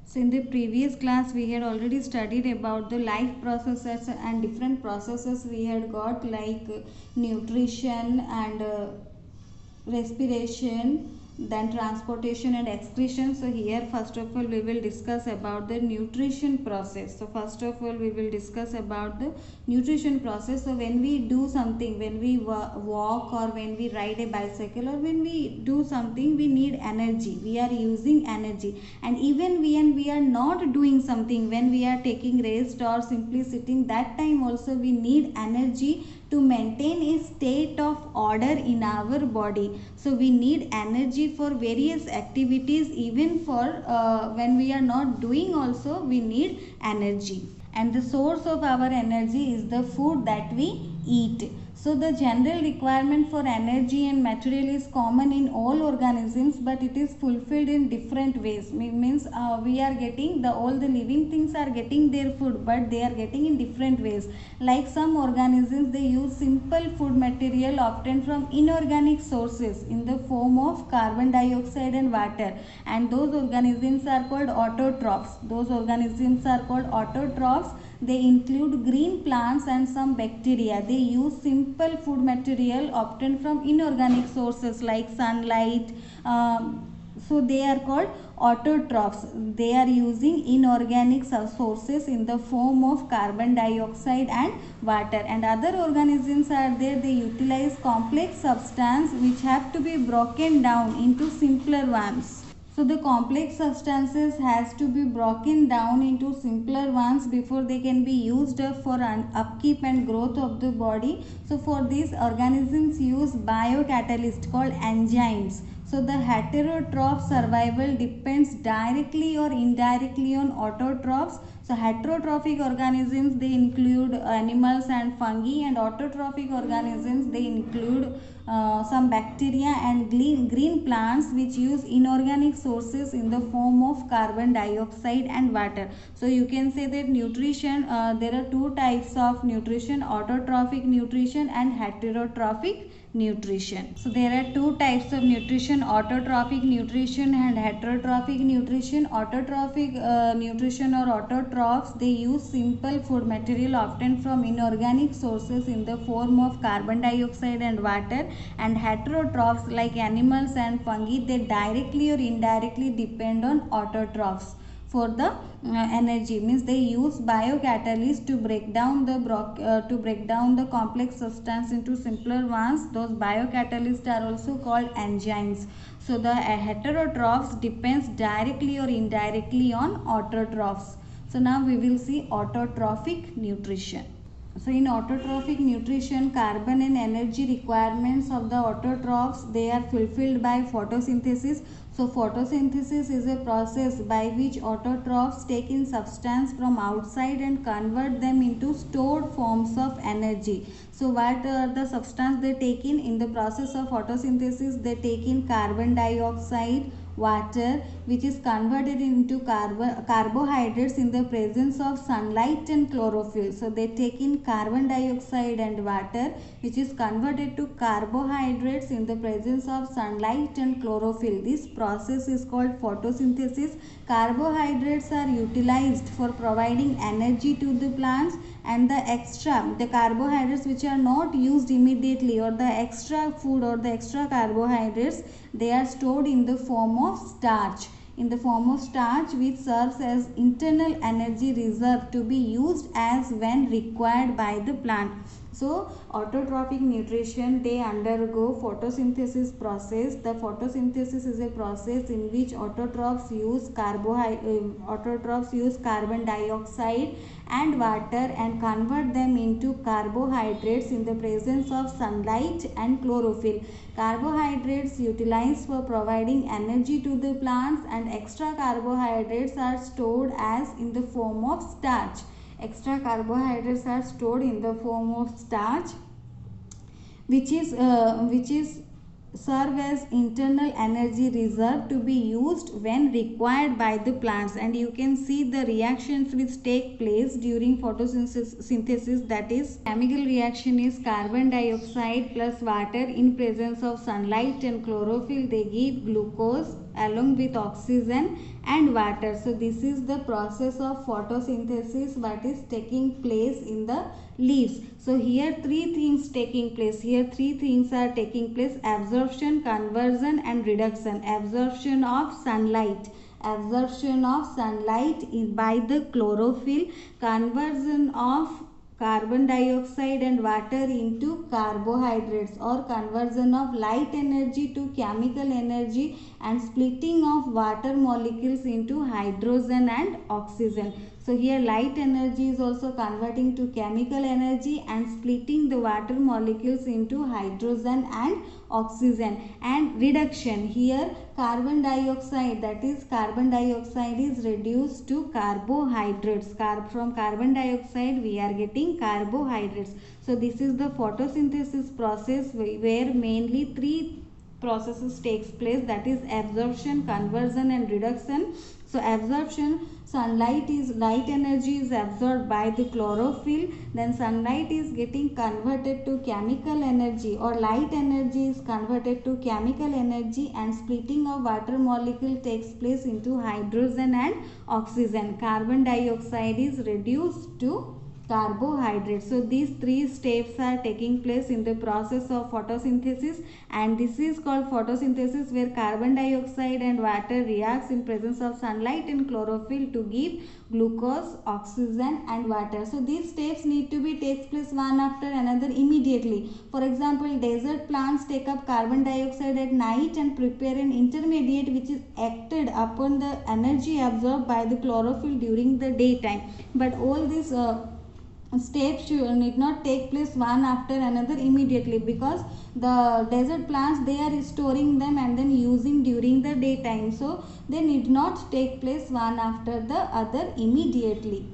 So in the previous class we had already studied about the life processes and different processes we had got, like nutrition and respiration, then transportation and excretion. So here first of all we will discuss about the nutrition process. So first of all we will discuss about the nutrition process. So when we do something, when we walk or when we ride a bicycle or when we do something, we need energy, we are using energy. And even when we are not doing something, when we are taking rest or simply sitting, that time also we need energy to maintain a state of order in our body. So we need energy for various activities, even for when we are not doing also we need energy. And the source of our energy is the food that we eat. So the general requirement for energy and material is common in all organisms, but it is fulfilled in different ways. Means we are getting all the living things are getting their food, but they are getting in different ways. Like some organisms, they use simple food material obtained from inorganic sources in the form of carbon dioxide and water, and those organisms are called autotrophs. Those organisms are called autotrophs. They include green plants and some bacteria. They use simple food material obtained from inorganic sources like sunlight. So they are called autotrophs. They are using inorganic sources in the form of carbon dioxide and water. And other organisms are there, they utilize complex substance which have to be broken down into simpler ones. So the complex substances has to be broken down into simpler ones before they can be used for upkeep and growth of the body. So for these, organisms use biocatalysts called enzymes. So the heterotroph survival depends directly or indirectly on autotrophs. So heterotrophic organisms, they include animals and fungi, and autotrophic organisms, they include some bacteria and green plants which use inorganic sources in the form of carbon dioxide and water. So you can say that nutrition, there are two types of nutrition: autotrophic nutrition and heterotrophic nutrition. So there are two types of nutrition: autotrophic nutrition and heterotrophic nutrition. Autotrophic nutrition or autotrophs, they use simple food material obtained from inorganic sources in the form of carbon dioxide and water. And heterotrophs, like animals and fungi, they directly or indirectly depend on autotrophs for the energy. Means they use biocatalysts to break down the complex substance into simpler ones. Those biocatalysts are also called enzymes. So the heterotrophs depends directly or indirectly on autotrophs. So now we will see autotrophic nutrition. So in autotrophic nutrition, carbon and energy requirements of the autotrophs, they are fulfilled by photosynthesis. So photosynthesis is a process by which autotrophs take in substance from outside and convert them into stored forms of energy. So what are the substance they take in the process of photosynthesis? They take in carbon dioxide, water, which is converted into carbohydrates in the presence of sunlight and chlorophyll. So they take in carbon dioxide and water, which is converted to carbohydrates in the presence of sunlight and chlorophyll. This process is called photosynthesis. Carbohydrates are utilized for providing energy to the plants, and the carbohydrates which are not used immediately, or the extra food or the extra carbohydrates, they are stored in the form of starch, which serves as internal energy reserve to be used as when required by the plant. So autotrophic nutrition, they undergo photosynthesis process. The photosynthesis is a process in which autotrophs use carbon dioxide and water and convert them into carbohydrates in the presence of sunlight and chlorophyll. Carbohydrates utilized for providing energy to the plants, and extra carbohydrates are stored as in the form of starch. Extra carbohydrates are stored in the form of starch, which is serve as internal energy reserve to be used when required by the plants. And you can see the reactions which take place during photosynthesis, that is chemical reaction is carbon dioxide plus water in presence of sunlight and chlorophyll, they give glucose, along with oxygen and water. So this is the process of photosynthesis that is taking place in the leaves. So here three things taking place. Here three things are taking place: absorption, conversion and reduction. Absorption of sunlight, by the chlorophyll, conversion of carbon dioxide and water into carbohydrates, or conversion of light energy to chemical energy, and splitting of water molecules into hydrogen and oxygen. So here light energy is also converting to chemical energy and splitting the water molecules into hydrogen and oxygen. And reduction, here carbon dioxide, that is carbon dioxide is reduced to carbohydrates. From carbon dioxide we are getting carbohydrates. So this is the photosynthesis process where mainly three processes takes place, that is absorption, conversion and reduction. So absorption, light energy is absorbed by the chlorophyll, then sunlight is getting converted to chemical energy, or light energy is converted to chemical energy, and splitting of water molecule takes place into hydrogen and oxygen. Carbon dioxide is reduced to carbohydrates. So these three steps are taking place in the process of photosynthesis, and this is called photosynthesis, where carbon dioxide and water reacts in presence of sunlight and chlorophyll to give glucose, oxygen and water. So these steps need to be takes place one after another immediately. For example, desert plants take up carbon dioxide at night and prepare an intermediate which is acted upon the energy absorbed by the chlorophyll during the daytime. But all these steps need not take place one after another immediately, because the desert plants, they are storing them and then using during the daytime, so they need not take place one after the other immediately.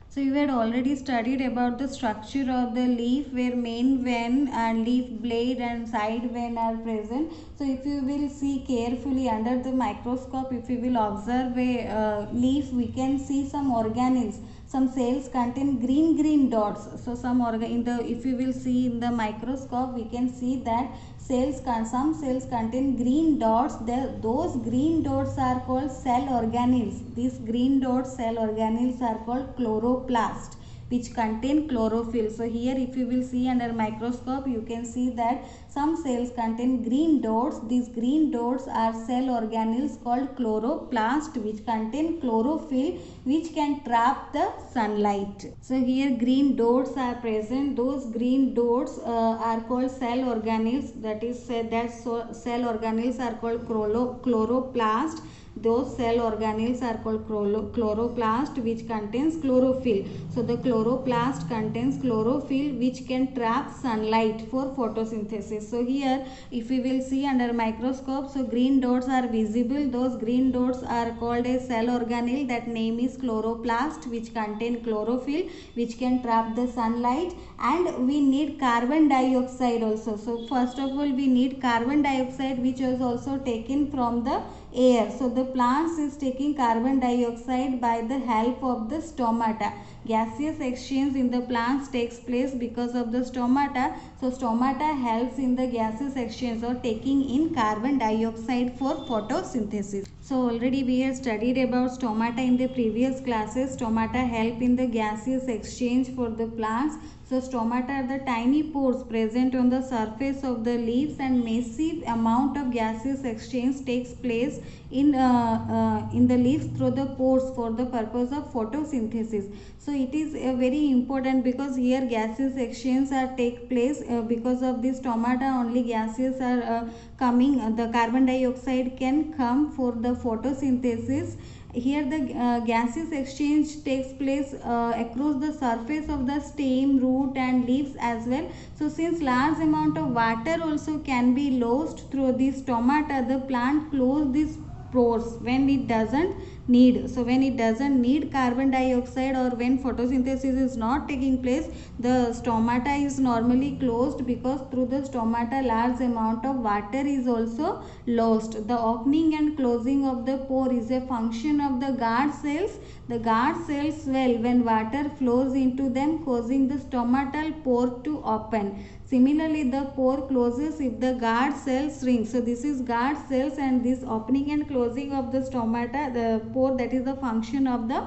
So you had already studied about the structure of the leaf, where main vein and leaf blade and side vein are present. So if you will see carefully under the microscope, if you will observe a leaf, we can see some organelles. Some cells contain green dots. So if you will see in the microscope, we can see that some cells contain green dots. Those green dots are called cell organelles. These green dot cell organelles are called chloroplast, which contain chlorophyll. So here if you will see under microscope, you can see that some cells contain green dots. These green dots are cell organelles called chloroplast, which contain chlorophyll, which can trap the sunlight. So here green dots are present. Those green dots are called cell organelles. That is cell organelles are called chloroplast. Those cell organelles are called chloroplast, which contains chlorophyll. So the chloroplast contains chlorophyll, which can trap sunlight for photosynthesis. So here if we will see under microscope, so green dots are visible. Those green dots are called a cell organelle. That name is chloroplast, which contain chlorophyll, which can trap the sunlight. And we need carbon dioxide also. So first of all we need carbon dioxide, which is also taken from the air. So the plants is taking carbon dioxide by the help of the stomata. Gaseous exchange in the plants takes place because of the stomata. So stomata helps in the gaseous exchange, or taking in carbon dioxide for photosynthesis. So already we have studied about stomata in the previous classes. Stomata help in the gaseous exchange for the plants. So stomata are the tiny pores present on the surface of the leaves, and massive amount of gaseous exchange takes place in the leaves through the pores for the purpose of photosynthesis. So it is very important, because here gaseous exchange are take place because of this stomata only gases are coming. The carbon dioxide can come for the photosynthesis. Here the gaseous exchange takes place across the surface of the stem, root and leaves as well. So since large amount of water also can be lost through this stomata, the plant close these pores when it doesn't need. So when it doesn't need carbon dioxide, or when photosynthesis is not taking place, the stomata is normally closed, because through the stomata large amount of water is also lost. The opening and closing of the pore is a function of the guard cells. The guard cells swell when water flows into them, causing the stomatal pore to open. Similarly, the pore closes if the guard cells shrink. So this is guard cells, and this opening and closing of the stomata, the pore, that is the function of the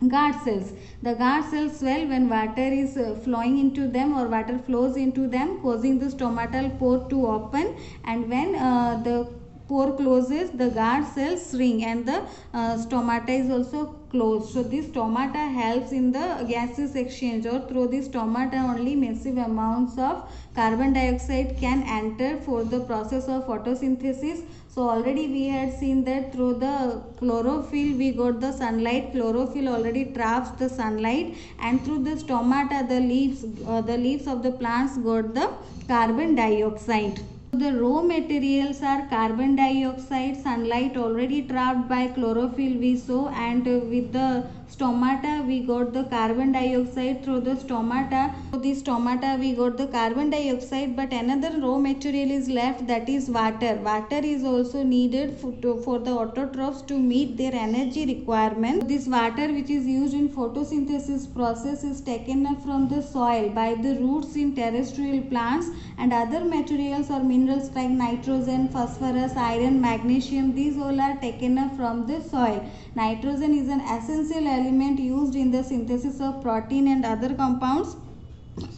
guard cells. The guard cells swell when water is flowing into them, or water flows into them, causing the stomatal pore to open, and when the pore closes, the guard cells shrink and the stomata is also closed. So this stomata helps in the gaseous exchange, or through this stomata only massive amounts of carbon dioxide can enter for the process of photosynthesis. So already we had seen that through the chlorophyll we got the sunlight. Chlorophyll already traps the sunlight, and through the stomata the leaves of the plants got the carbon dioxide. The raw materials are carbon dioxide, sunlight already trapped by chlorophyll we saw, and with the stomata we got the carbon dioxide through the stomata. So the stomata we got the carbon dioxide, but another raw material is left, that is water. Water is also needed for the autotrophs to meet their energy requirements. This water, which is used in photosynthesis process, is taken up from the soil by the roots in terrestrial plants, and other materials or minerals like nitrogen, phosphorus, iron, magnesium, these all are taken up from the soil. Nitrogen is an essential element used in the synthesis of protein and other compounds.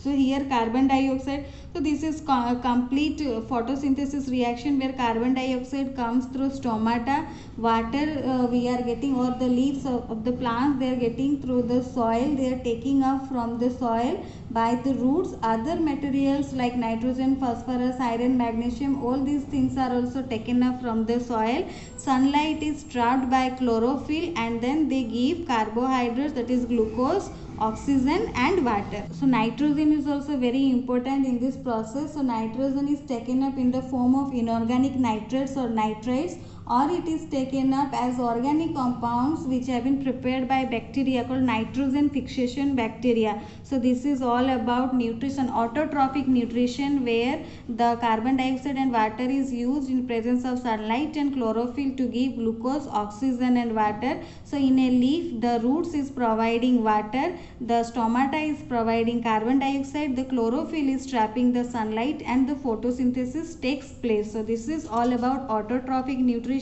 So here carbon dioxide, so this is complete photosynthesis reaction where carbon dioxide comes through stomata, water we are getting, or the leaves of the plants they are getting through the soil, they are taking up from the soil by the roots. Other materials like nitrogen, phosphorus, iron, magnesium, all these things are also taken up from the soil. Sunlight is trapped by chlorophyll, and then they give carbohydrates, that is glucose, oxygen and water. So nitrogen is also very important in this process. So nitrogen is taken up in the form of inorganic nitrates or nitrites, or it is taken up as organic compounds which have been prepared by bacteria called nitrogen fixation bacteria. So this is all about nutrition, autotrophic nutrition, where the carbon dioxide and water is used in presence of sunlight and chlorophyll to give glucose, oxygen and water. So in a leaf, the roots is providing water, the stomata is providing carbon dioxide, the chlorophyll is trapping the sunlight, and the photosynthesis takes place. So this is all about autotrophic nutrition.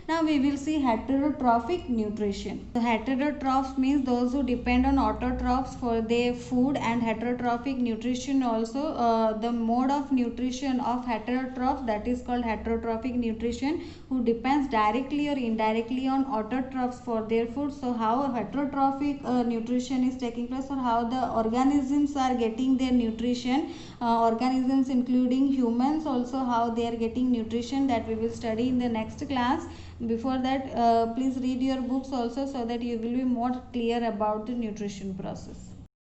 Now we will see heterotrophic nutrition. So heterotrophs means those who depend on autotrophs for their food, and heterotrophic nutrition also the mode of nutrition of heterotrophs, that is called heterotrophic nutrition, who depends directly or indirectly on autotrophs for their food. So how heterotrophic nutrition is taking place, or how the organisms are getting their nutrition, organisms including humans also, how they are getting nutrition, that we will study in the next class. Before that, please read your books also, so that you will be more clear about the nutrition process.